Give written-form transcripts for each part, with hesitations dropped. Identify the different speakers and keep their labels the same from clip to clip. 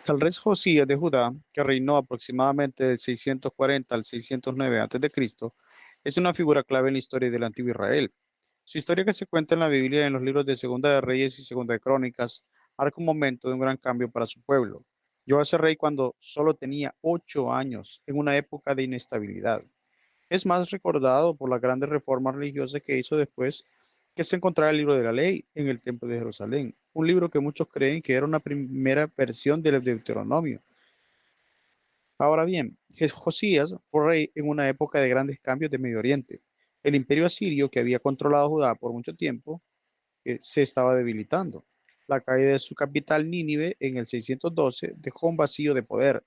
Speaker 1: El rey Josías de Judá, que reinó aproximadamente del 640 al 609 a.C., es una figura clave en la historia del antiguo Israel. Su historia, que se cuenta en la Biblia en los libros de Segunda de Reyes y Segunda de Crónicas, marca un momento de un gran cambio para su pueblo. Llegó a ser rey cuando solo tenía 8 años, en una época de inestabilidad. Es más recordado por las grandes reformas religiosas que hizo después que se encontrara el libro de la ley en el templo de Jerusalén, un libro que muchos creen que era una primera versión del Deuteronomio. Ahora bien, Josías fue rey en una época de grandes cambios de Medio Oriente. El imperio asirio, que había controlado Judá por mucho tiempo, se estaba debilitando. La caída de su capital Nínive en el 612 dejó un vacío de poder.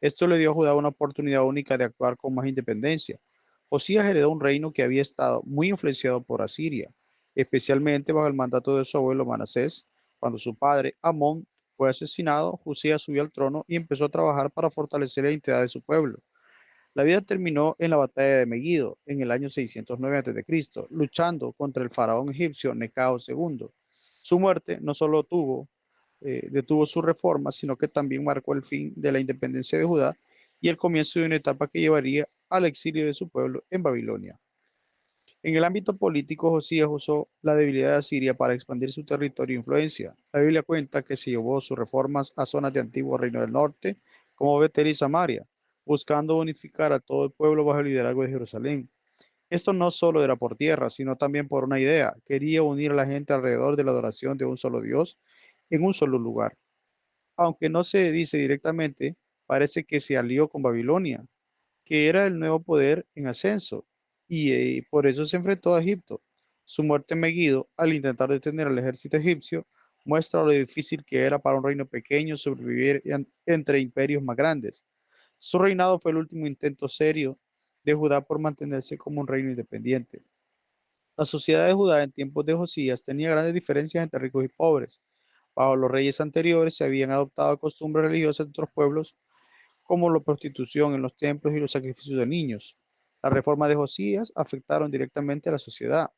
Speaker 1: Esto le dio a Judá una oportunidad única de actuar con más independencia. Josías heredó un reino que había estado muy influenciado por Asiria, especialmente bajo el mandato de su abuelo Manasés. Cuando su padre Amón fue asesinado, Josías subió al trono y empezó a trabajar para fortalecer la identidad de su pueblo. La vida terminó en la batalla de Megiddo en el año 609 a.C., luchando contra el faraón egipcio Necao II. Su muerte no solo detuvo su reforma, sino que también marcó el fin de la independencia de Judá y el comienzo de una etapa que llevaría al exilio de su pueblo en Babilonia. En el ámbito político, Josías usó la debilidad de Asiria para expandir su territorio e influencia. La Biblia cuenta que se llevó sus reformas a zonas de antiguo reino del norte, como Betel y Samaria, buscando unificar a todo el pueblo bajo el liderazgo de Jerusalén. Esto no solo era por tierra, sino también por una idea. Quería unir a la gente alrededor de la adoración de un solo Dios en un solo lugar. Aunque no se dice directamente, parece que se alió con Babilonia, que era el nuevo poder en ascenso, y por eso se enfrentó a Egipto. Su muerte en Megiddo, al intentar detener al ejército egipcio, muestra lo difícil que era para un reino pequeño sobrevivir entre imperios más grandes. Su reinado fue el último intento serio de Judá por mantenerse como un reino independiente. La sociedad de Judá en tiempos de Josías tenía grandes diferencias entre ricos y pobres. Bajo los reyes anteriores se habían adoptado costumbres religiosas de otros pueblos, como la prostitución en los templos y los sacrificios de niños. Las reformas de Josías afectaron directamente a la sociedad.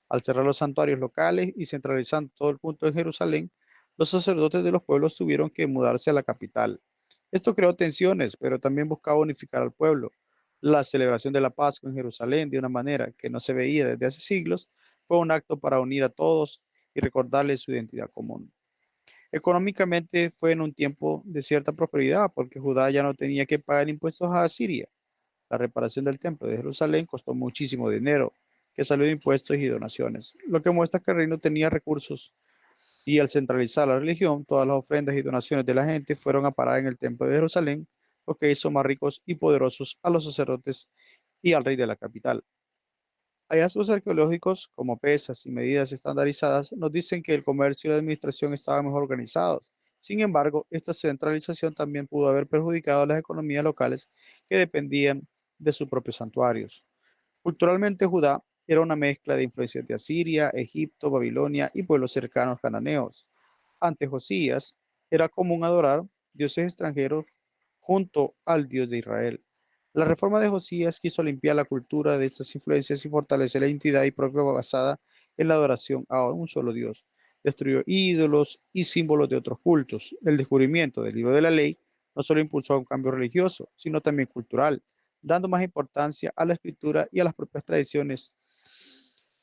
Speaker 1: Al cerrar los santuarios locales y centralizando todo el culto en Jerusalén, los sacerdotes de los pueblos tuvieron que mudarse a la capital. Esto creó tensiones, pero también buscaba unificar al pueblo. La celebración de la Pascua en Jerusalén, de una manera que no se veía desde hace siglos, fue un acto para unir a todos y recordarles su identidad común. Económicamente fue en un tiempo de cierta prosperidad, porque Judá ya no tenía que pagar impuestos a Asiria. La reparación del templo de Jerusalén costó muchísimo dinero, que salió de impuestos y donaciones, lo que muestra que el reino tenía recursos. Y al centralizar la religión, todas las ofrendas y donaciones de la gente fueron a parar en el templo de Jerusalén, lo que hizo más ricos y poderosos a los sacerdotes y al rey de la capital. Hallazgos arqueológicos, como pesas y medidas estandarizadas, nos dicen que el comercio y la administración estaban mejor organizados. Sin embargo, esta centralización también pudo haber perjudicado a las economías locales que dependían de sus propios santuarios. Culturalmente, Judá era una mezcla de influencias de Asiria, Egipto, Babilonia y pueblos cercanos cananeos. Ante Josías, era común adorar dioses extranjeros junto al Dios de Israel. La reforma de Josías quiso limpiar la cultura de estas influencias y fortalecer la identidad y propia basada en la adoración a un solo Dios. Destruyó ídolos y símbolos de otros cultos. El descubrimiento del libro de la ley no solo impulsó un cambio religioso, sino también cultural, dando más importancia a la escritura y a las propias tradiciones.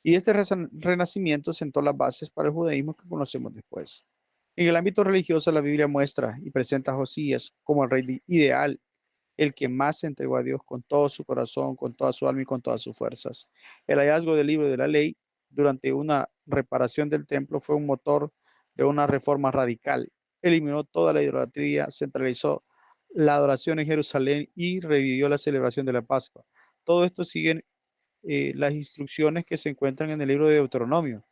Speaker 1: Y este renacimiento sentó las bases para el judaísmo que conocemos después. En el ámbito religioso, la Biblia muestra y presenta a Josías como el rey ideal, el que más se entregó a Dios con todo su corazón, con toda su alma y con todas sus fuerzas. El hallazgo del libro de la ley durante una reparación del templo fue un motor de una reforma radical. Eliminó toda la idolatría, centralizó la adoración en Jerusalén y revivió la celebración de la Pascua. Todo esto sigue las instrucciones que se encuentran en el libro de Deuteronomio.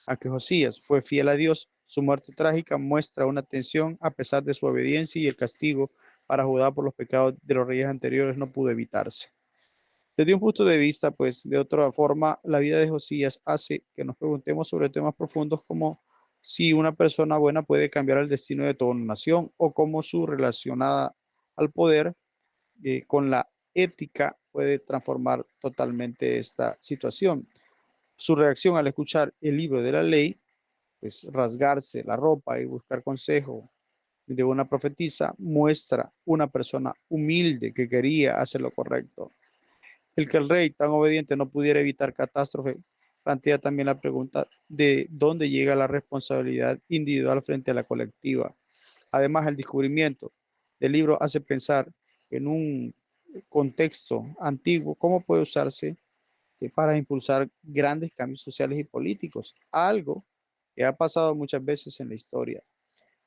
Speaker 1: Aunque Josías fue fiel a Dios, su muerte trágica muestra una tensión a pesar de su obediencia, y el castigo para Judá por los pecados de los reyes anteriores no pudo evitarse. Desde un punto de vista, pues, de otra forma, la vida de Josías hace que nos preguntemos sobre temas profundos como si una persona buena puede cambiar el destino de toda una nación, o cómo su relacionada al poder con la ética puede transformar totalmente esta situación. Su reacción al escuchar el libro de la ley, pues rasgarse la ropa y buscar consejo de una profetisa muestra una persona humilde que quería hacer lo correcto. El que el rey tan obediente no pudiera evitar catástrofe plantea también la pregunta de dónde llega la responsabilidad individual frente a la colectiva. Además, el descubrimiento del libro hace pensar en un contexto antiguo cómo puede usarse para impulsar grandes cambios sociales y políticos, algo que ha pasado muchas veces en la historia.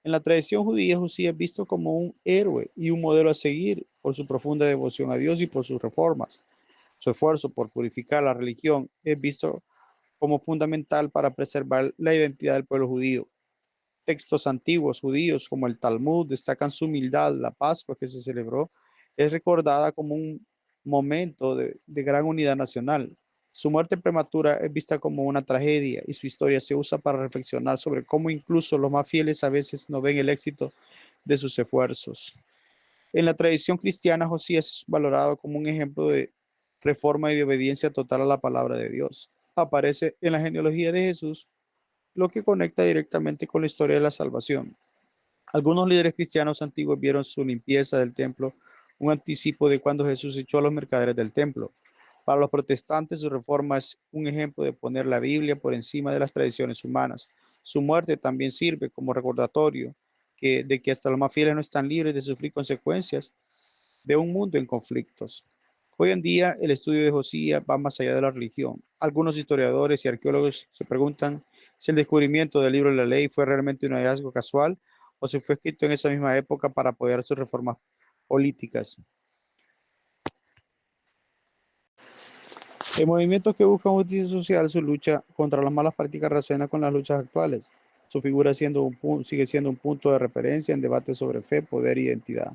Speaker 1: En la tradición judía, Josías es visto como un héroe y un modelo a seguir por su profunda devoción a Dios y por sus reformas. Su esfuerzo por purificar la religión es visto como fundamental para preservar la identidad del pueblo judío. Textos antiguos judíos como el Talmud destacan su humildad. La Pascua que se celebró es recordada como un momento de gran unidad nacional. Su muerte prematura es vista como una tragedia y su historia se usa para reflexionar sobre cómo incluso los más fieles a veces no ven el éxito de sus esfuerzos. En la tradición cristiana, Josías es valorado como un ejemplo de reforma y de obediencia total a la palabra de Dios. Aparece en la genealogía de Jesús, lo que conecta directamente con la historia de la salvación. Algunos líderes cristianos antiguos vieron su limpieza del templo un anticipo de cuando Jesús echó a los mercaderes del templo. Para los protestantes, su reforma es un ejemplo de poner la Biblia por encima de las tradiciones humanas. Su muerte también sirve como recordatorio de que hasta los más fieles no están libres de sufrir consecuencias de un mundo en conflictos. Hoy en día, el estudio de Josías va más allá de la religión. Algunos historiadores y arqueólogos se preguntan si el descubrimiento del libro de la ley fue realmente un hallazgo casual o si fue escrito en esa misma época para apoyar sus reformas políticas. El movimiento que busca justicia social, su lucha contra las malas prácticas resuena con las luchas actuales. Su figura sigue siendo un punto de referencia en debates sobre fe, poder e identidad.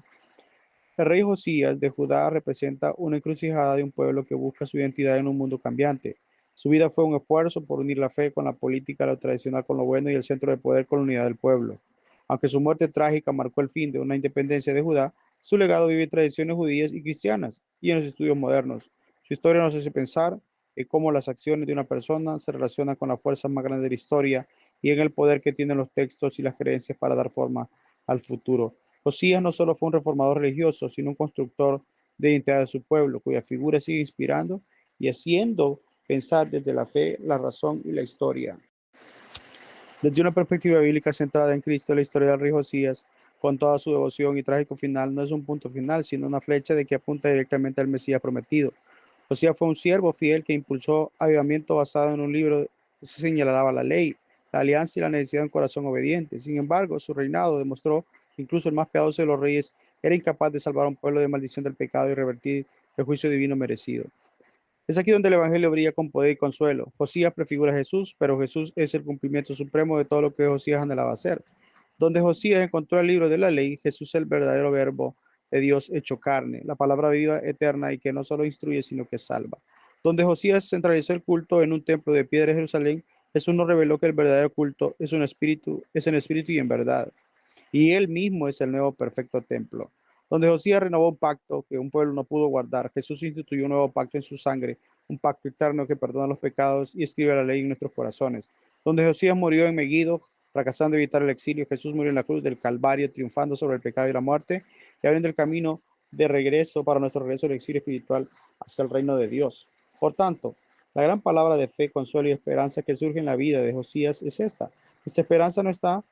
Speaker 1: El rey Josías de Judá representa una encrucijada de un pueblo que busca su identidad en un mundo cambiante. Su vida fue un esfuerzo por unir la fe con la política, lo tradicional con lo bueno y el centro de poder con la unidad del pueblo. Aunque su muerte trágica marcó el fin de una independencia de Judá, su legado vive en tradiciones judías y cristianas y en los estudios modernos. Su historia nos hace pensar en cómo las acciones de una persona se relacionan con la fuerza más grande de la historia y en el poder que tienen los textos y las creencias para dar forma al futuro. Josías no solo fue un reformador religioso, sino un constructor de identidad de su pueblo, cuya figura sigue inspirando y haciendo pensar desde la fe, la razón y la historia. Desde una perspectiva bíblica centrada en Cristo, la historia del rey Josías, con toda su devoción y trágico final, no es un punto final, sino una flecha de que apunta directamente al Mesías prometido. Josías fue un siervo fiel que impulsó avivamiento basado en un libro que se señalaba la ley, la alianza y la necesidad de un corazón obediente. Sin embargo, su reinado demostró que incluso el más piadoso de los reyes era incapaz de salvar a un pueblo de maldición del pecado y revertir el juicio divino merecido. Es aquí donde el Evangelio brilla con poder y consuelo. Josías prefigura a Jesús, pero Jesús es el cumplimiento supremo de todo lo que Josías anhelaba hacer. Donde Josías encontró el libro de la ley, Jesús es el verdadero verbo de Dios hecho carne, la palabra viva, eterna y que no solo instruye, sino que salva. Donde Josías centralizó el culto en un templo de piedra de Jerusalén, Jesús nos reveló que el verdadero culto es en espíritu y en verdad. Y él mismo es el nuevo perfecto templo. Donde Josías renovó un pacto que un pueblo no pudo guardar, Jesús instituyó un nuevo pacto en su sangre, un pacto eterno que perdona los pecados y escribe la ley en nuestros corazones. Donde Josías murió en Megiddo, fracasando en evitar el exilio, Jesús murió en la cruz del Calvario, triunfando sobre el pecado y la muerte, y abriendo el camino de regreso para nuestro regreso al exilio espiritual hacia el reino de Dios. Por tanto, la gran palabra de fe, consuelo y esperanza que surge en la vida de Josías es esta. Esta esperanza no está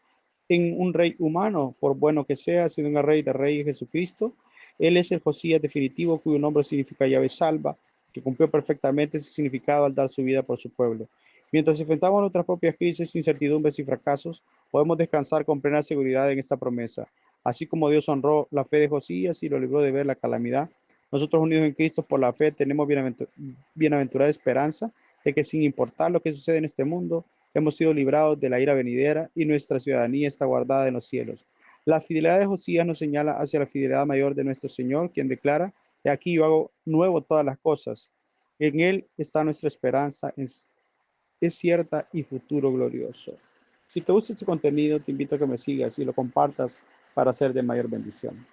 Speaker 1: en un rey humano, por bueno que sea, sino en el rey de reyes Jesucristo. Él es el Josías definitivo, cuyo nombre significa llave salva, que cumplió perfectamente ese significado al dar su vida por su pueblo. Mientras enfrentamos nuestras propias crisis, incertidumbres y fracasos, podemos descansar con plena seguridad en esta promesa. Así como Dios honró la fe de Josías y lo libró de ver la calamidad, nosotros unidos en Cristo por la fe tenemos bienaventurada esperanza de que sin importar lo que sucede en este mundo, hemos sido librados de la ira venidera y nuestra ciudadanía está guardada en los cielos. La fidelidad de Josías nos señala hacia la fidelidad mayor de nuestro Señor, quien declara: "He aquí yo hago nuevo todas las cosas". En Él está nuestra esperanza, es cierta y futuro glorioso. Si te gusta este contenido, te invito a que me sigas y lo compartas para ser de mayor bendición.